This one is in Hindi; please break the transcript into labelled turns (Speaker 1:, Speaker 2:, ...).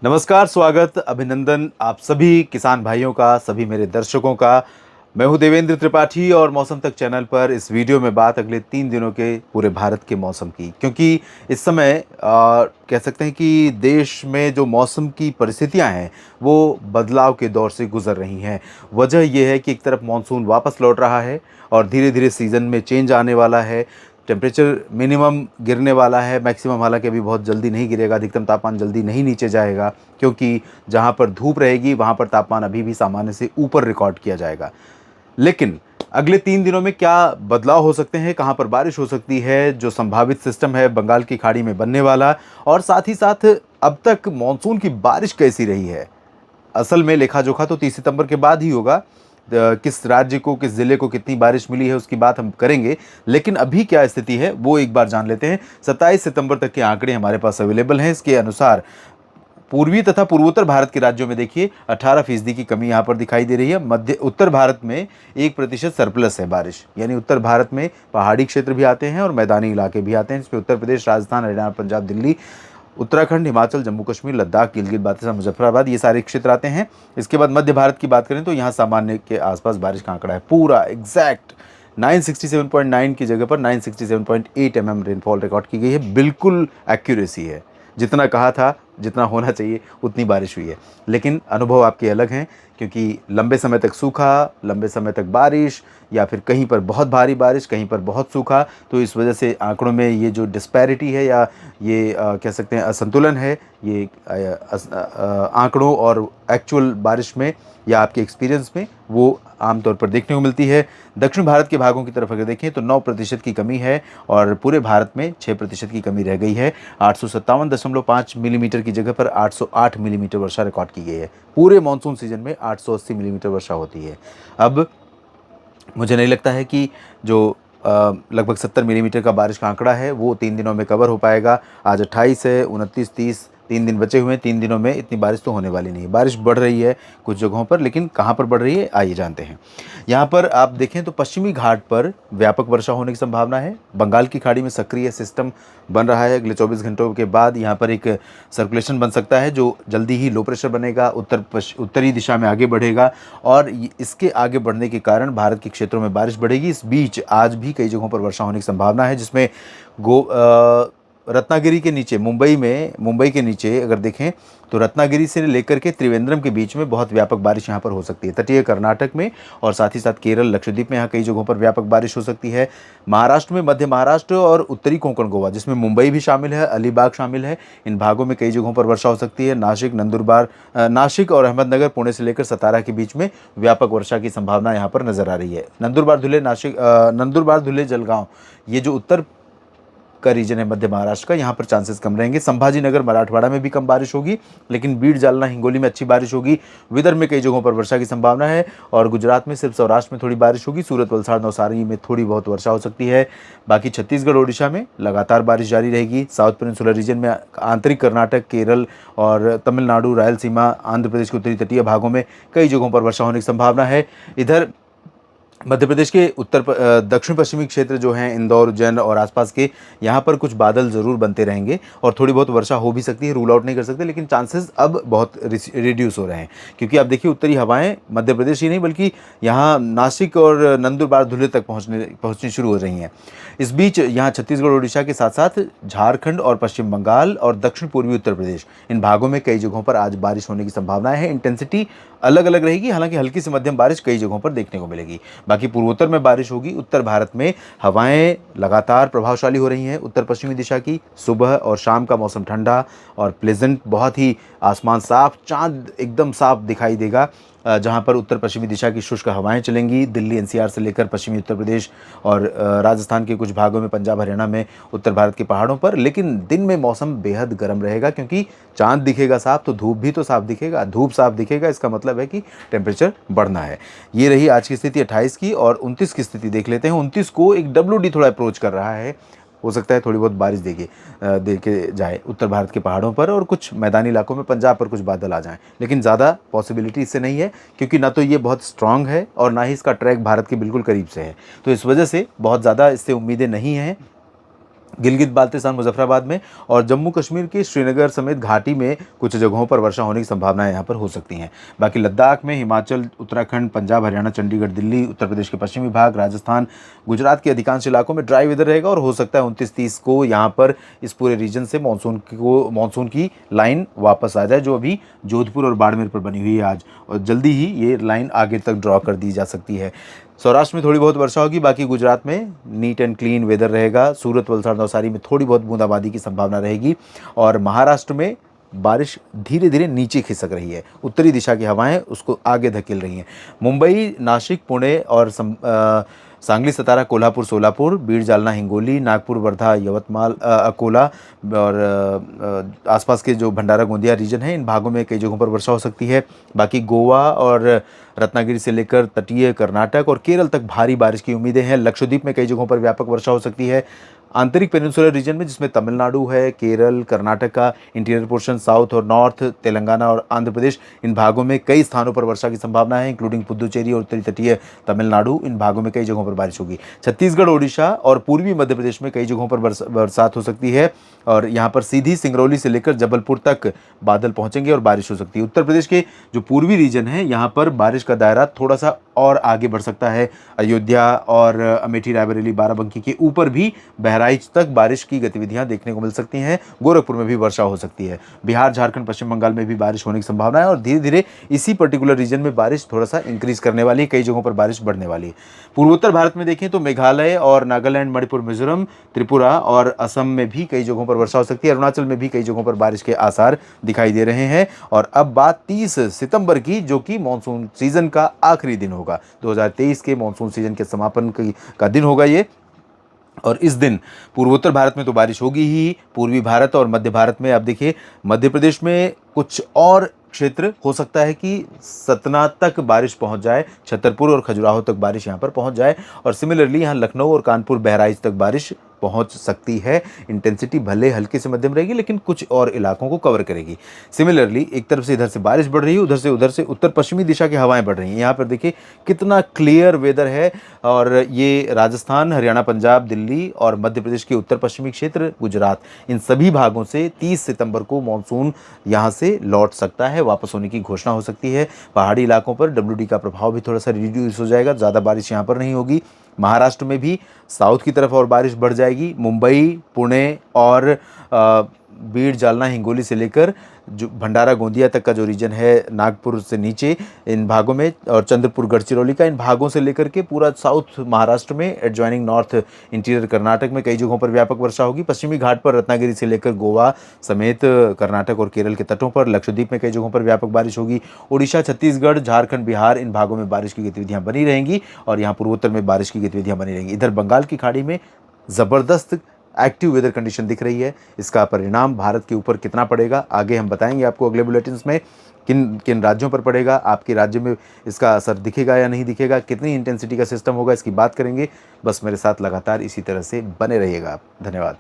Speaker 1: नमस्कार, स्वागत, अभिनंदन आप सभी किसान भाइयों का, सभी मेरे दर्शकों का। मैं हूं देवेंद्र त्रिपाठी और मौसम तक चैनल पर इस वीडियो में बात अगले 3 दिनों के पूरे भारत के मौसम की, क्योंकि इस समय कह सकते हैं कि देश में जो मौसम की परिस्थितियां हैं वो बदलाव के दौर से गुजर रही हैं। वजह यह है कि एक तरफ मानसून वापस लौट रहा है और धीरे धीरे सीज़न में चेंज आने वाला है। टेम्परेचर मिनिमम गिरने वाला है, मैक्सिमम हालांकि अभी बहुत जल्दी नहीं गिरेगा, अधिकतम तापमान जल्दी नहीं नीचे जाएगा, क्योंकि जहां पर धूप रहेगी वहां पर तापमान अभी भी सामान्य से ऊपर रिकॉर्ड किया जाएगा। लेकिन अगले 3 दिनों में क्या बदलाव हो सकते हैं, कहां पर बारिश हो सकती है, जो संभावित सिस्टम है बंगाल की खाड़ी में बनने वाला, और साथ ही साथ अब तक मानसून की बारिश कैसी रही है। असल में लेखा जोखा तो 30 सितंबर के बाद ही होगा। किस राज्य को, किस जिले को कितनी बारिश मिली है उसकी बात हम करेंगे, लेकिन अभी क्या स्थिति है वो एक बार जान लेते हैं। 27 सितंबर तक के आंकड़े हमारे पास अवेलेबल हैं। इसके अनुसार पूर्वी तथा पूर्वोत्तर भारत के राज्यों में देखिए 18% की कमी यहाँ पर दिखाई दे रही है। मध्य उत्तर भारत में 1% सरप्लस है बारिश, यानी उत्तर भारत में पहाड़ी क्षेत्र भी आते हैं और मैदानी इलाके भी आते हैं, जिसमें उत्तर प्रदेश, राजस्थान, हरियाणा, पंजाब, दिल्ली, उत्तराखंड, हिमाचल, जम्मू कश्मीर, लद्दाख, गिलगित बाल्टिस्तान, मुजफ्फराबाद, ये सारे क्षेत्र आते हैं। इसके बाद मध्य भारत की बात करें तो यहाँ सामान्य के आसपास बारिश का आंकड़ा है, पूरा एग्जैक्ट 967.9 की जगह पर 967.8 mm रेनफॉल रिकॉर्ड की गई है। बिल्कुल एक्यूरेसी है, जितना कहा था, जितना होना चाहिए उतनी बारिश हुई है। लेकिन अनुभव आपके अलग हैं, क्योंकि लंबे समय तक सूखा, लंबे समय तक बारिश, या फिर कहीं पर बहुत भारी बारिश, कहीं पर बहुत सूखा, तो इस वजह से आंकड़ों में ये जो डिस्पैरिटी है या ये कह सकते हैं असंतुलन है, ये आंकड़ों और एक्चुअल बारिश में या आपके एक्सपीरियंस में वो आमतौर पर देखने को मिलती है। दक्षिण भारत के भागों की तरफ अगर देखें तो 9% की कमी है और पूरे भारत में 6% की कमी रह गई है। 857.5 मिलीमीटर की जगह पर 808 मिलीमीटर वर्षा रिकॉर्ड की गई है। पूरे मानसून सीजन में 880 मिलीमीटर वर्षा होती है। अब मुझे नहीं लगता है कि जो लगभग 70 मिलीमीटर का बारिश का आंकड़ा है वो 3 दिनों में कवर हो पाएगा। आज 28 है, 29, 30, 3 दिन बचे हुए हैं। 3 दिनों में इतनी बारिश तो होने वाली नहीं है। बारिश बढ़ रही है कुछ जगहों पर, लेकिन कहाँ पर बढ़ रही है आइए जानते हैं। यहाँ पर आप देखें तो पश्चिमी घाट पर व्यापक वर्षा होने की संभावना है। बंगाल की खाड़ी में सक्रिय सिस्टम बन रहा है। अगले 24 घंटों के बाद यहाँ पर एक सर्कुलेशन बन सकता है जो जल्दी ही लो प्रेशर बनेगा, उत्तरी दिशा में आगे बढ़ेगा और इसके आगे बढ़ने के कारण भारत के क्षेत्रों में बारिश बढ़ेगी। इस बीच आज भी कई जगहों पर वर्षा होने की संभावना है, जिसमें रत्नागिरी के नीचे, मुंबई के नीचे अगर देखें तो रत्नागिरी से लेकर के त्रिवेंद्रम के बीच में बहुत व्यापक बारिश यहाँ पर हो सकती है। तटीय कर्नाटक में और साथ ही साथ केरल, लक्षद्वीप में यहाँ कई जगहों पर व्यापक बारिश हो सकती है। महाराष्ट्र में, मध्य महाराष्ट्र और उत्तरी कोंकण गोवा, जिसमें मुंबई भी शामिल है, अलीबाग शामिल है, इन भागों में कई जगहों पर वर्षा हो सकती है। नासिक और अहमदनगर, पुणे से लेकर सतारा के बीच में व्यापक वर्षा की संभावना यहाँ पर नजर आ रही है। नंदुरबार, धुले, जलगांव, ये जो उत्तर का रीजन है मध्य महाराष्ट्र का, यहाँ पर चांसेस कम रहेंगे। संभाजी नगर, मराठवाड़ा में भी कम बारिश होगी, लेकिन बीड़, जालना, हिंगोली में अच्छी बारिश होगी। विदर्भ में कई जगहों पर वर्षा की संभावना है और गुजरात में सिर्फ सौराष्ट्र में थोड़ी बारिश होगी। सूरत, वलसाड़, नवसारी में थोड़ी बहुत वर्षा हो सकती है। बाकी छत्तीसगढ़, ओडिशा में लगातार बारिश जारी रहेगी। साउथ पेनिनसुलर रीजन में, आंतरिक कर्नाटक, केरल और तमिलनाडु, रायलसीमा, आंध्र प्रदेश के उत्तरी तटीय भागों में कई जगहों पर वर्षा होने की संभावना है। इधर मध्य प्रदेश के दक्षिण पश्चिमी क्षेत्र जो हैं, इंदौर, उज्जैन और आसपास के, यहाँ पर कुछ बादल ज़रूर बनते रहेंगे और थोड़ी बहुत वर्षा हो भी सकती है, रूल आउट नहीं कर सकते, लेकिन चांसेस अब बहुत रिड्यूस हो रहे हैं, क्योंकि आप देखिए उत्तरी हवाएं मध्य प्रदेश ही नहीं बल्कि यहाँ नासिक और नंदुरबार, धुले तक पहुँचनी शुरू हो रही हैं। इस बीच यहाँ छत्तीसगढ़, उड़ीसा के साथ साथ झारखंड और पश्चिम बंगाल और दक्षिण पूर्वी उत्तर प्रदेश, इन भागों में कई जगहों पर आज बारिश होने की संभावना है। इंटेंसिटी अलग अलग रहेगी, हालांकि हल्की से मध्यम बारिश कई जगहों पर देखने को मिलेगी। बाकी पूर्वोत्तर में बारिश होगी। उत्तर भारत में हवाएं लगातार प्रभावशाली हो रही हैं उत्तर पश्चिमी दिशा की। सुबह और शाम का मौसम ठंडा और प्लेजेंट, बहुत ही आसमान साफ, चांद एकदम साफ दिखाई देगा, जहां पर उत्तर पश्चिमी दिशा की शुष्क हवाएं चलेंगी। दिल्ली, एनसीआर से लेकर पश्चिमी उत्तर प्रदेश और राजस्थान के कुछ भागों में, पंजाब, हरियाणा में, उत्तर भारत के पहाड़ों पर। लेकिन दिन में मौसम बेहद गर्म रहेगा, क्योंकि चांद दिखेगा साफ तो धूप भी तो साफ दिखेगा। धूप साफ दिखेगा, इसका मतलब है कि टेम्परेचर बढ़ना है। ये रही आज की स्थिति 28 की। और 29 की स्थिति देख लेते हैं। 29 को एक WD थोड़ा अप्रोच कर रहा है, हो सकता है थोड़ी बहुत बारिश दे के जाए उत्तर भारत के पहाड़ों पर और कुछ मैदानी इलाकों में, पंजाब पर कुछ बादल आ जाएं, लेकिन ज़्यादा पॉसिबिलिटी इससे नहीं है, क्योंकि ना तो ये बहुत स्ट्रांग है और ना ही इसका ट्रैक भारत के बिल्कुल करीब से है। तो इस वजह से बहुत ज़्यादा इससे उम्मीदें नहीं हैं गिलगित बाल्टिस्तान मुजफ्फराबाद में और जम्मू कश्मीर के श्रीनगर समेत घाटी में कुछ जगहों पर वर्षा होने की संभावनाएं यहाँ पर हो सकती हैं। बाकी लद्दाख में, हिमाचल, उत्तराखंड, पंजाब, हरियाणा, चंडीगढ़, दिल्ली, उत्तर प्रदेश के पश्चिमी भाग, राजस्थान, गुजरात के अधिकांश इलाकों में ड्राई वेदर रहेगा और हो सकता है 29-30 को यहाँ पर इस पूरे रीजन से मानसून की लाइन वापस आ जाए, जो अभी जोधपुर और बाड़मेर पर बनी हुई है आज, और जल्दी ही ये लाइन आगे तक ड्रॉ कर दी जा सकती है। सौराष्ट्र में थोड़ी बहुत वर्षा होगी, बाकी गुजरात में नीट एंड क्लीन वेदर रहेगा। सूरत, वलसाड़, नवसारी में थोड़ी बहुत बूंदाबांदी की संभावना रहेगी और महाराष्ट्र में बारिश धीरे धीरे नीचे खिसक रही है, उत्तरी दिशा की हवाएं उसको आगे धकेल रही हैं। मुंबई, नासिक, पुणे और सांगली, सतारा, कोल्हापुर, सोलापुर, बीड, जालना, हिंगोली, नागपुर, वर्धा, यवतमाल, अकोला और आसपास के जो भंडारा गोंदिया रीजन है, इन भागों में कई जगहों पर वर्षा हो सकती है। बाकी गोवा और रत्नागिरी से लेकर तटीय कर्नाटक और केरल तक भारी बारिश की उम्मीदें हैं। लक्षद्वीप में कई जगहों पर व्यापक वर्षा हो सकती है। आंतरिक पेनिनसुलर रीजन में, जिसमें तमिलनाडु है, केरल, कर्नाटक का इंटीरियर पोर्शन, साउथ और नॉर्थ, तेलंगाना और आंध्र प्रदेश, इन भागों में कई स्थानों पर वर्षा की संभावना है, इंक्लूडिंग पुदुचेरी और उत्तरी तटीय तमिलनाडु। इन भागों में कई जगहों पर बारिश होगी। छत्तीसगढ़, ओडिशा और पूर्वी मध्य प्रदेश में कई जगहों पर बरसात हो सकती है और यहाँ पर सीधी सिंगरौली से लेकर जबलपुर तक बादल पहुंचेंगे और बारिश हो सकती है। उत्तर प्रदेश के जो पूर्वी रीजन है, यहाँ पर बारिश का दायरा थोड़ा सा और आगे बढ़ सकता है। अयोध्या और अमेठी, रायबरेली, बाराबंकी के ऊपर भी बहराइच तक बारिश की गतिविधियां देखने को मिल सकती हैं। गोरखपुर में भी वर्षा हो सकती है। बिहार, झारखंड, पश्चिम बंगाल में भी बारिश होने की संभावना है और धीरे धीरे इसी पर्टिकुलर रीजन में बारिश थोड़ा सा इंक्रीज करने वाली है, कई जगहों पर बारिश बढ़ने वाली है। पूर्वोत्तर भारत में देखें तो मेघालय और नागालैंड, मणिपुर, मिजोरम, त्रिपुरा और असम में भी कई जगहों पर वर्षा हो सकती है। अरुणाचल में भी कई जगहों पर बारिश के आसार दिखाई दे रहे हैं। और अब बात 30 सितंबर की, जो कि मानसून सीजन का आखिरी दिन होगा। 2023 के मानसून सीजन के समापन का दिन होगा ये, और इस दिन पूर्वोत्तर भारत में तो बारिश होगी ही। पूर्वी भारत और मध्य भारत में, अब देखिए मध्य प्रदेश में कुछ और क्षेत्र हो सकता है कि सतना तक बारिश पहुंच जाए, छतरपुर और खजुराहो तक बारिश यहां पर पहुंच जाए, और सिमिलरली यहां लखनऊ और कानपुर, बहराइच तक बारिश पहुंच सकती है। इंटेंसिटी भले हल्के से मध्यम रहेगी, लेकिन कुछ और इलाकों को कवर करेगी। सिमिलरली एक तरफ से इधर से बारिश बढ़ रही है, उधर से उत्तर पश्चिमी दिशा की हवाएं बढ़ रही हैं। यहाँ पर देखिए कितना क्लियर वेदर है, और ये राजस्थान, हरियाणा, पंजाब, दिल्ली और मध्य प्रदेश के उत्तर पश्चिमी क्षेत्र, गुजरात, इन सभी भागों से 30 सितंबर को मानसून यहाँ से लौट सकता है, वापस होने की घोषणा हो सकती है। पहाड़ी इलाकों पर WD का प्रभाव भी थोड़ा सा रिड्यूस हो जाएगा, ज़्यादा बारिश यहाँ पर नहीं होगी। महाराष्ट्र में भी साउथ की तरफ और बारिश बढ़ जाएगी। मुंबई, पुणे और बीड, जालना, हिंगोली से लेकर जो भंडारा गोंदिया तक का जो रीजन है, नागपुर से नीचे, इन भागों में, और चंद्रपुर, गढ़चिरौली का, इन भागों से लेकर के पूरा साउथ महाराष्ट्र में, एडजॉइनिंग नॉर्थ इंटीरियर कर्नाटक में कई जगहों पर व्यापक वर्षा होगी। पश्चिमी घाट पर रत्नागिरी से लेकर गोवा समेत कर्नाटक और केरल के तटों पर, लक्षद्वीप में कई जगहों पर व्यापक बारिश होगी। उड़ीसा, छत्तीसगढ़, झारखंड, बिहार, इन भागों में बारिश की गतिविधियां बनी रहेंगी और यहाँ पूर्वोत्तर में बारिश की गतिविधियां बनी रहेंगी। इधर बंगाल की खाड़ी में ज़बरदस्त एक्टिव वेदर कंडीशन दिख रही है। इसका परिणाम भारत के ऊपर कितना पड़ेगा आगे हम बताएंगे आपको अगले बुलेटिन्स में। किन किन राज्यों पर पड़ेगा, आपके राज्य में इसका असर दिखेगा या नहीं दिखेगा, कितनी इंटेंसिटी का सिस्टम होगा, इसकी बात करेंगे। बस मेरे साथ लगातार इसी तरह से बने रहिएगा आप। धन्यवाद।